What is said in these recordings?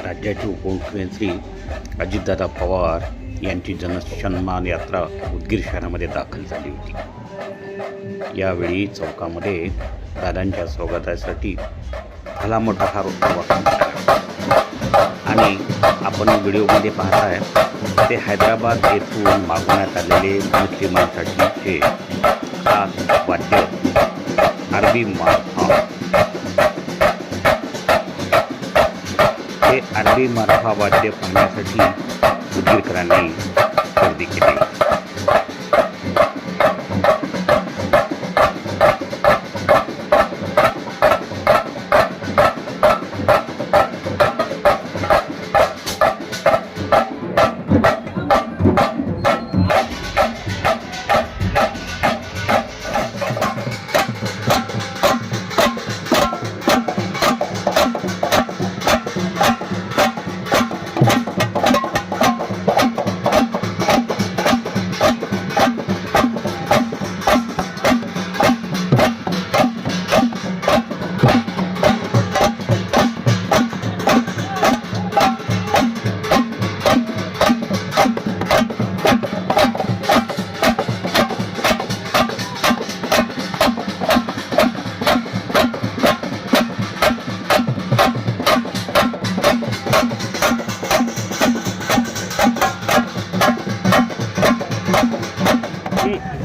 राज्याचे उपमुख्यमंत्री अजितदादा पवार यांची जनसन्मान यात्रा उदगीर शहरामध्ये दाखल झाली होती। यावेळी चौकामध्ये दादांच्या स्वागतासाठी भला मोठा हार उभा आणि आपण व्हिडिओमध्ये पाहताय ते हैदराबाद येथून मागवण्यात आलेले मुस्लिमांसाठीचे खास वाद्य अरबी मारफा। हे अरबी मारफा वाद्य पाहण्यासाठी उदगीरकरांनी गर्दी केली।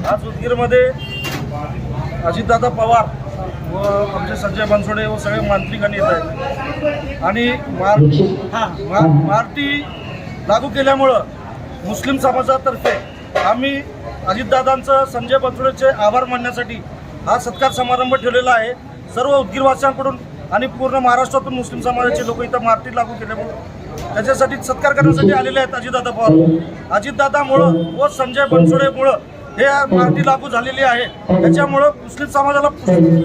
आज उदगीरमध्ये अजितदादा पवार व आमचे संजय बनसोडे व सगळे मंत्रीगण येत आहेत आणि मारती लागू केल्यामुळं मुस्लिम समाजातर्फे आम्ही अजितदादांचं संजय बनसोडेचे आभार मानण्यासाठी हा सत्कार समारंभ ठेवलेला आहे। सर्व उदगीरवासियांकडून आणि पूर्ण महाराष्ट्रातून मुस्लिम समाजाचे लोक इथं मारती लागू केल्यामुळं त्याच्यासाठी सत्कार करण्यासाठी आलेले आहेत अजितदादा पवार। अजितदादामुळं व संजय बनसोडेमुळं हे मारती लागू झालेली आहे। त्याच्यामुळं मुस्लिम समाजाला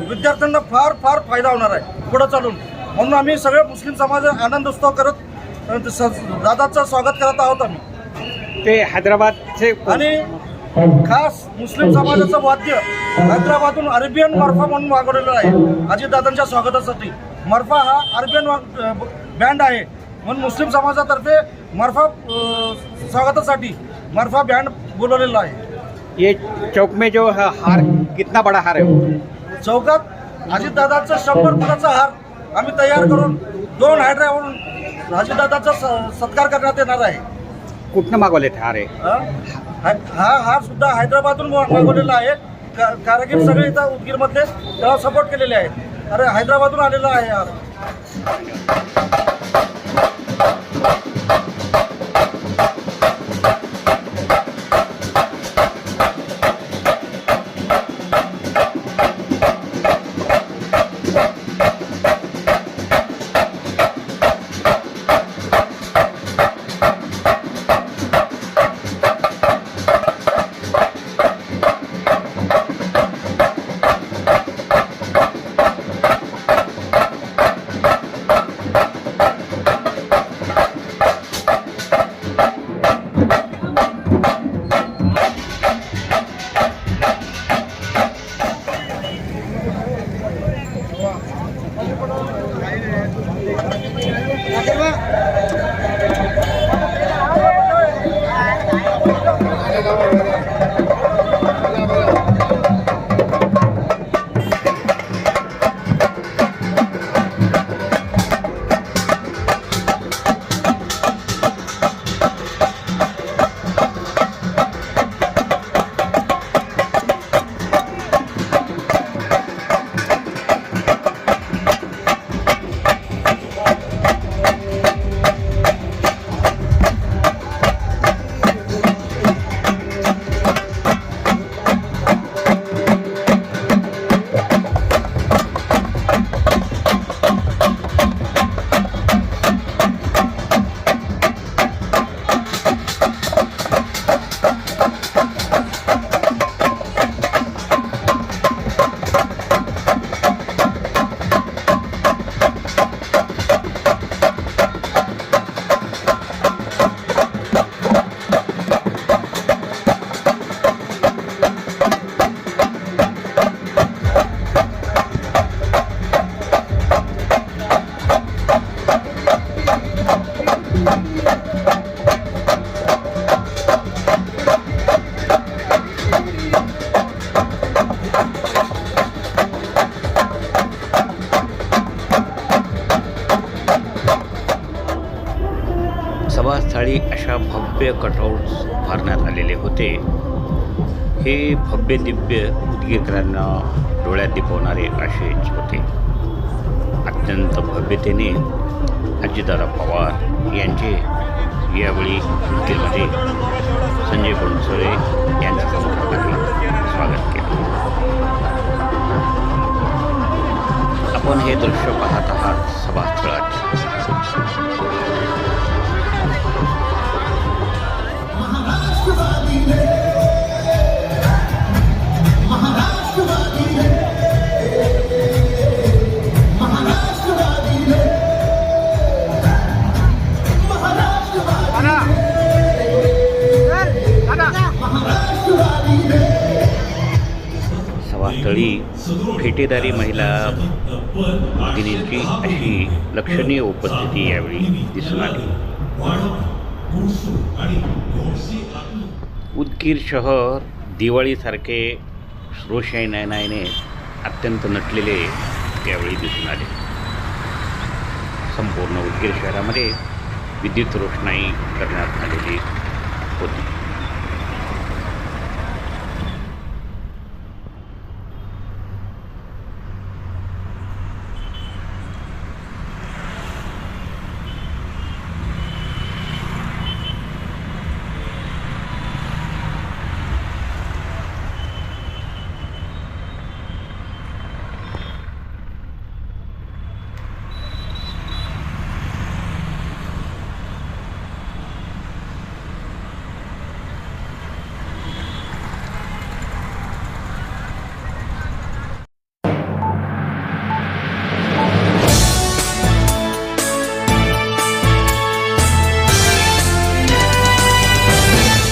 विद्यार्थ्यांना फार फार फायदा होणार आहे पुढं चालून। म्हणून आम्ही सगळे मुस्लिम समाज आनंदोत्सव करत दादाचं स्वागत करत आहोत आम्ही। ते हैदराबादचे आणि खास मुस्लिम समाजाचं वाद्य हैदराबादहून अरेबियन मरफा म्हणून मागवलेलं आहे अजितदादांच्या स्वागतासाठी। मरफा हा अरेबियन बँड आहे म्हणून मुस्लिम समाजातर्फे मरफा स्वागतासाठी मरफा बँड बोलवलेला आहे। ये चौक में जो हार कितना बड़ा हार है? चौकात अजितदादाचं 100 फुटाचा हार आम्ही तयार करून 2 हायड्रावरून अजितदादाचा सत्कार करण्यात येणार आहे। कुठनं मागवले हार आहे? हा हार सुद्धा हैदराबादहून मागवलेला आहे। कारागीर सगळे इथं उदगीरमधले त्याला सपोर्ट केलेले आहेत। अरे हैदराबादहून आलेला आहे हार। सभास्थळी अशा भव्य कटआउट्स उभारण्यात आलेले होते. हे भव्य दिव्य उदगीरकरांना डोळ्यात दिपवणारे असेच होते. अत्यंत भव्यतेने अजितदादा पवार यांचे यावेळी उदगीरमध्ये संजय बनसोडे यांच्या समुखामध्ये स्वागत केले. आपण हे दृश्य पाहत आहात सभास्थळाचे. सभास्थळी फेटेदारी महिला भगिनींची अशी लक्षणीय उपस्थिती यावेळी दिसून आली. उदगीर शहर दिवाळीसारखे रोषाई नयनाने अत्यंत नटलेले यावेळी दिसून आले. संपूर्ण उदगीर शहरामध्ये विद्युत रोषणाई करण्यात आलेली होती.